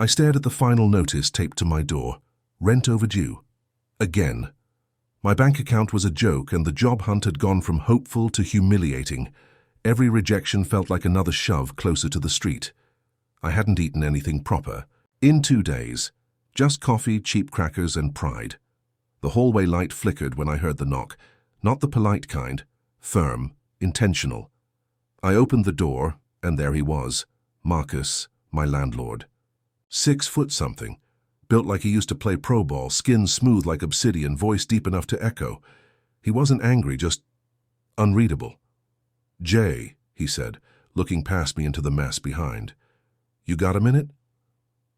I stared at the final notice taped to my door. Rent overdue. Again. My bank account was a joke, and the job hunt had gone from hopeful to humiliating. Every rejection felt like another shove closer to the street. I hadn't eaten anything proper. In 2 days. Just coffee, cheap crackers, and pride. The hallway light flickered when I heard the knock. Not the polite kind. Firm. Intentional. I opened the door, and there he was. Marcus, my landlord. 6 foot something. Built like he used to play pro ball, skin smooth like obsidian, voice deep enough to echo. He wasn't angry, just unreadable. "Jay," he said, looking past me into the mess behind. "You got a minute?"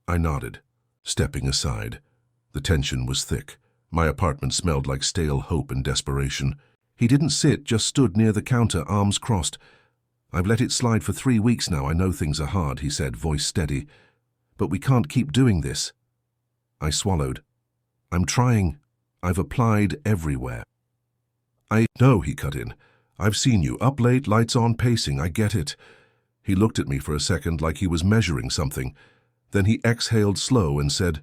I nodded, stepping aside. The tension was thick. My apartment smelled like stale hope and desperation. He didn't sit, just stood near the counter, arms crossed. "I've let it slide for 3 weeks now. I know things are hard," he said, voice steady. "But we can't keep doing this." I swallowed. "I'm trying. I've applied everywhere." "I know," he cut in. "I've seen you. Up late, lights on, pacing. I get it." He looked at me for a second like he was measuring something. Then he exhaled slow and said,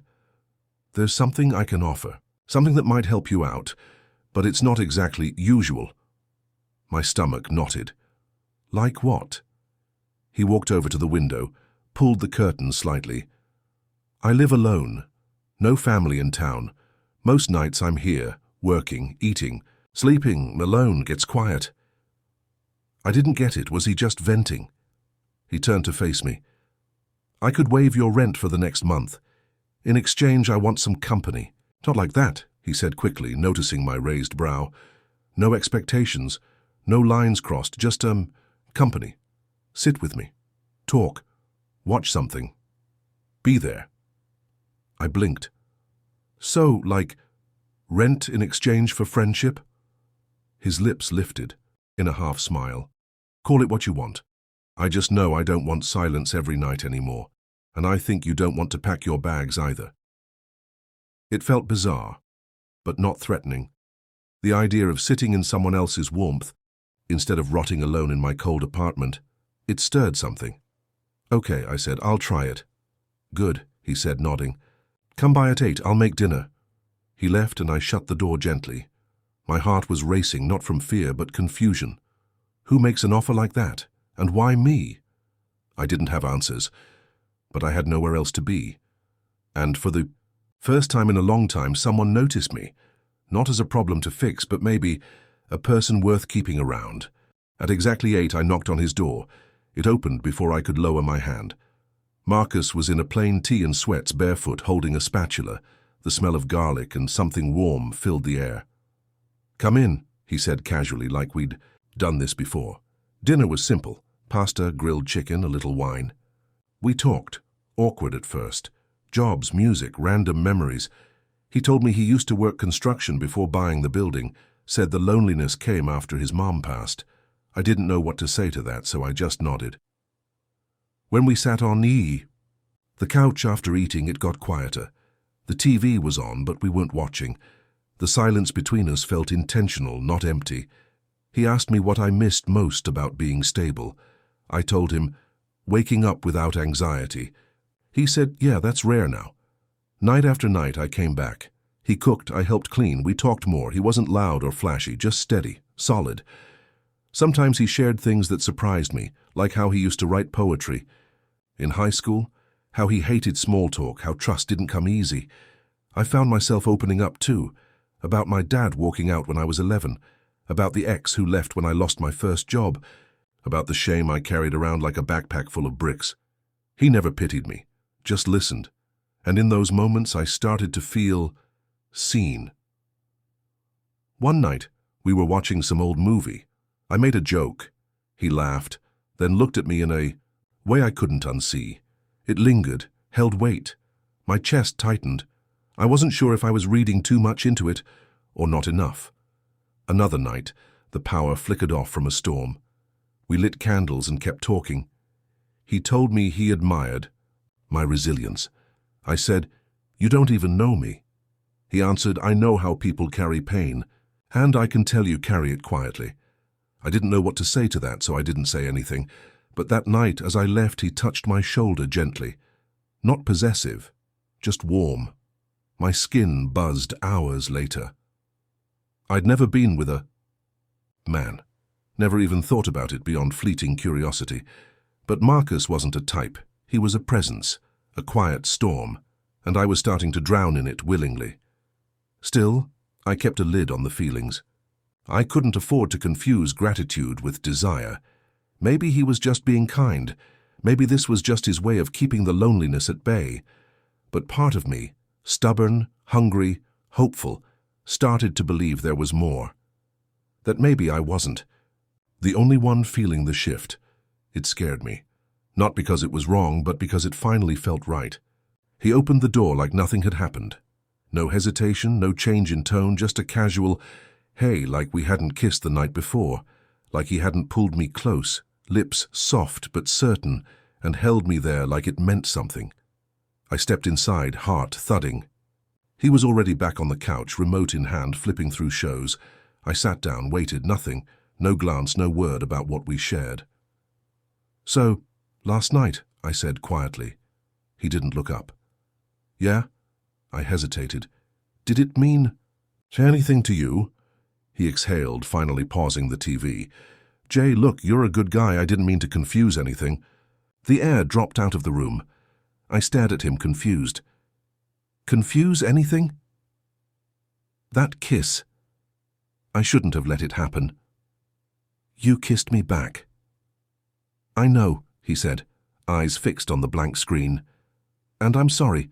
"There's something I can offer. Something that might help you out. But it's not exactly usual." My stomach knotted. "Like what?" He walked over to the window, pulled the curtain slightly. "I live alone. No family in town. Most nights I'm here, working, eating, sleeping, alone, gets quiet." I didn't get it. Was he just venting? He turned to face me. "I could waive your rent for the next month. In exchange, I want some company." "Not like that," he said quickly, noticing my raised brow. "No expectations, no lines crossed, just, company. Sit with me. Talk. Watch something. Be there." I blinked. "So, like, rent in exchange for friendship?" His lips lifted, in a half smile. "Call it what you want. I just know I don't want silence every night anymore, and I think you don't want to pack your bags either." It felt bizarre, but not threatening. The idea of sitting in someone else's warmth, instead of rotting alone in my cold apartment, it stirred something. "Okay," I said, "I'll try it." "Good," he said, nodding. "Come by at 8, I'll make dinner." He left and I shut the door gently. My heart was racing, not from fear, but confusion. Who makes an offer like that? And why me? I didn't have answers, but I had nowhere else to be. And for the first time in a long time, someone noticed me. Not as a problem to fix, but maybe a person worth keeping around. At exactly 8, I knocked on his door. It opened before I could lower my hand. Marcus was in a plain tee and sweats, barefoot, holding a spatula. The smell of garlic and something warm filled the air. "Come in," he said casually, like we'd done this before. Dinner was simple. Pasta, grilled chicken, a little wine. We talked, awkward at first. Jobs, music, random memories. He told me he used to work construction before buying the building, said the loneliness came after his mom passed. I didn't know what to say to that, so I just nodded. When we sat on the couch after eating, it got quieter. The TV was on, but we weren't watching. The silence between us felt intentional, not empty. He asked me what I missed most about being stable. I told him, waking up without anxiety. He said, "Yeah, that's rare now." Night after night, I came back. He cooked, I helped clean, we talked more. He wasn't loud or flashy, just steady, solid. Sometimes he shared things that surprised me, like how he used to write poetry. In high school, how he hated small talk, how trust didn't come easy. I found myself opening up too, about my dad walking out when I was 11, about the ex who left when I lost my first job, about the shame I carried around like a backpack full of bricks. He never pitied me, just listened. And in those moments I started to feel seen. One night, we were watching some old movie. I made a joke. He laughed, then looked at me in a way I couldn't unsee. It lingered, held weight. My chest tightened. I wasn't sure if I was reading too much into it or not enough. Another night, the power flickered off from a storm. We lit candles and kept talking. He told me he admired my resilience. I said, "You don't even know me." He answered, "I know how people carry pain, and I can tell you carry it quietly." I didn't know what to say to that, so I didn't say anything. But that night, as I left, he touched my shoulder gently. Not possessive, just warm. My skin buzzed hours later. I'd never been with a man. Never even thought about it beyond fleeting curiosity. But Marcus wasn't a type. He was a presence, a quiet storm, and I was starting to drown in it willingly. Still, I kept a lid on the feelings. I couldn't afford to confuse gratitude with desire. Maybe he was just being kind. Maybe this was just his way of keeping the loneliness at bay. But part of me, stubborn, hungry, hopeful, started to believe there was more. That maybe I wasn't the only one feeling the shift. It scared me. Not because it was wrong, but because it finally felt right. He opened the door like nothing had happened. No hesitation, no change in tone, just a casual, hey, like we hadn't kissed the night before, like he hadn't pulled me close, lips soft but certain, and held me there like it meant something. I stepped inside, heart thudding. He was already back on the couch, remote in hand, flipping through shows. I sat down, waited, nothing, no glance, no word about what we shared. So, last night, I said quietly. He didn't look up. Yeah? I hesitated. Did it mean anything to you? He exhaled, finally pausing the TV. Jay, look, you're a good guy. I didn't mean to confuse anything. The air dropped out of the room. I stared at him, confused. Confuse anything? That kiss. I shouldn't have let it happen. You kissed me back. I know, he said, eyes fixed on the blank screen. And I'm sorry.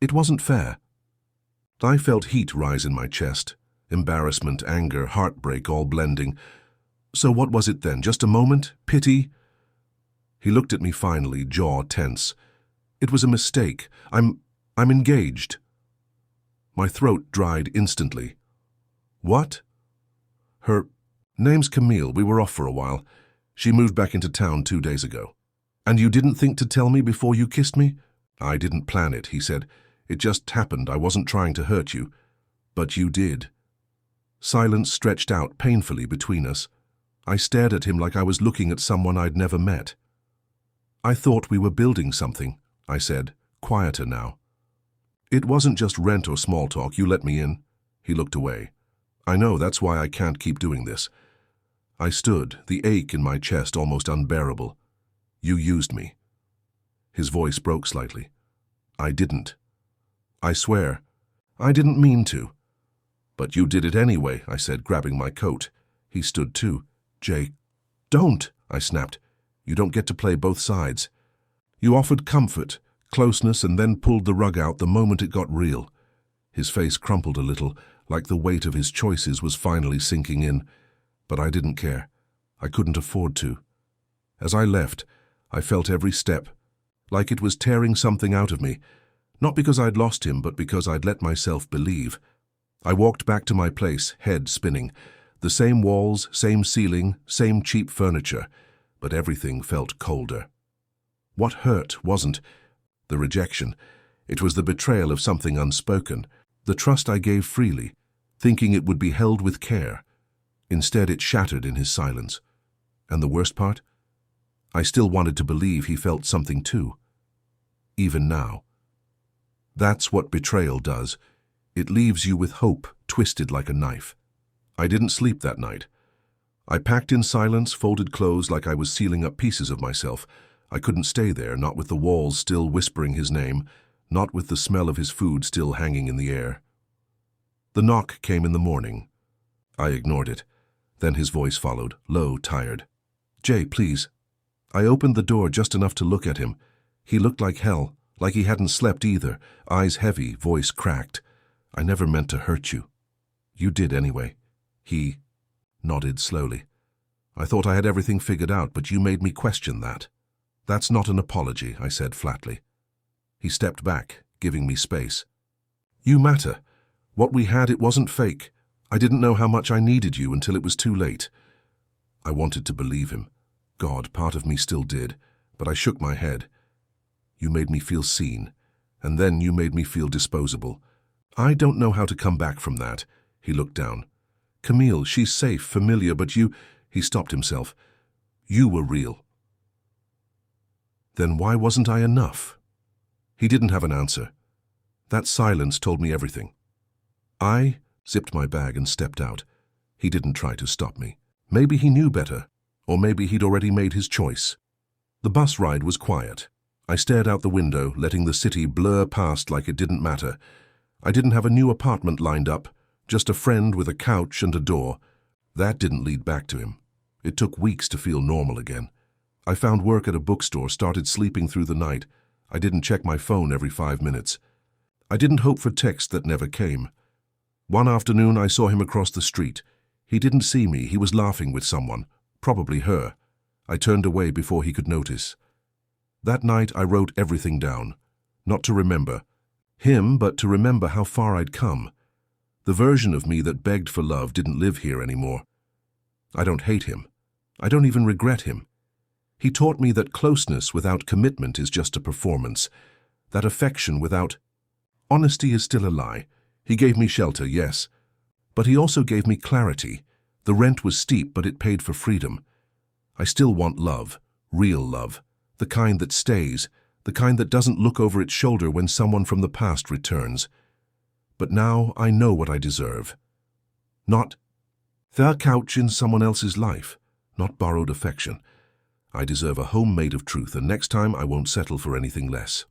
It wasn't fair. I felt heat rise in my chest. Embarrassment, anger, heartbreak, all blending. So what was it then? Just a moment? Pity? He looked at me finally, jaw tense. It was a mistake. I'm engaged. My throat dried instantly. What? Her name's Camille. We were off for a while. She moved back into town 2 days ago. And you didn't think to tell me before you kissed me? I didn't plan it, he said. It just happened. I wasn't trying to hurt you. But you did. Silence stretched out painfully between us. I stared at him like I was looking at someone I'd never met. I thought we were building something, I said, quieter now. It wasn't just rent or small talk. You let me in. He looked away. I know, that's why I can't keep doing this. I stood, the ache in my chest almost unbearable. You used me. His voice broke slightly. I didn't. I swear, I didn't mean to. But you did it anyway, I said, grabbing my coat. He stood too. Jay, don't, I snapped. You don't get to play both sides. You offered comfort, closeness, and then pulled the rug out the moment it got real. His face crumpled a little, like the weight of his choices was finally sinking in. But I didn't care. I couldn't afford to. As I left, I felt every step, like it was tearing something out of me, not because I'd lost him, but because I'd let myself believe. I walked back to my place, head spinning. The same walls, same ceiling, same cheap furniture, but everything felt colder. What hurt wasn't the rejection. It was the betrayal of something unspoken, the trust I gave freely, thinking it would be held with care. Instead, it shattered in his silence. And the worst part? I still wanted to believe he felt something too. Even now. That's what betrayal does. It leaves you with hope twisted like a knife. I didn't sleep that night. I packed in silence, folded clothes like I was sealing up pieces of myself. I couldn't stay there, not with the walls still whispering his name, not with the smell of his food still hanging in the air. The knock came in the morning. I ignored it. Then his voice followed, low, tired. Jay, please. I opened the door just enough to look at him. He looked like hell, like he hadn't slept either, eyes heavy, voice cracked. I never meant to hurt you. You did anyway. He nodded slowly. I thought I had everything figured out, but you made me question that. That's not an apology, I said flatly. He stepped back, giving me space. You matter. What we had, it wasn't fake. I didn't know how much I needed you until it was too late. I wanted to believe him. God, part of me still did, but I shook my head. You made me feel seen, and then you made me feel disposable. I don't know how to come back from that. He looked down. Camille, she's safe, familiar, but you... He stopped himself. You were real. Then why wasn't I enough? He didn't have an answer. That silence told me everything. I zipped my bag and stepped out. He didn't try to stop me. Maybe he knew better, or maybe he'd already made his choice. The bus ride was quiet. I stared out the window, letting the city blur past like it didn't matter. I didn't have a new apartment lined up, just a friend with a couch and a door. That didn't lead back to him. It took weeks to feel normal again. I found work at a bookstore, started sleeping through the night. I didn't check my phone every 5 minutes. I didn't hope for texts that never came. One afternoon I saw him across the street. He didn't see me, he was laughing with someone, probably her. I turned away before he could notice. That night I wrote everything down. Not to remember him, but to remember how far I'd come. The version of me that begged for love didn't live here anymore. I don't hate him. I don't even regret him. He taught me that closeness without commitment is just a performance, that affection without honesty is still a lie. He gave me shelter, yes, but he also gave me clarity. The rent was steep, but it paid for freedom. I still want love, real love, the kind that stays, the kind that doesn't look over its shoulder when someone from the past returns. But now I know what I deserve. Not the couch in someone else's life, not borrowed affection. I deserve a home made of truth, and next time I won't settle for anything less.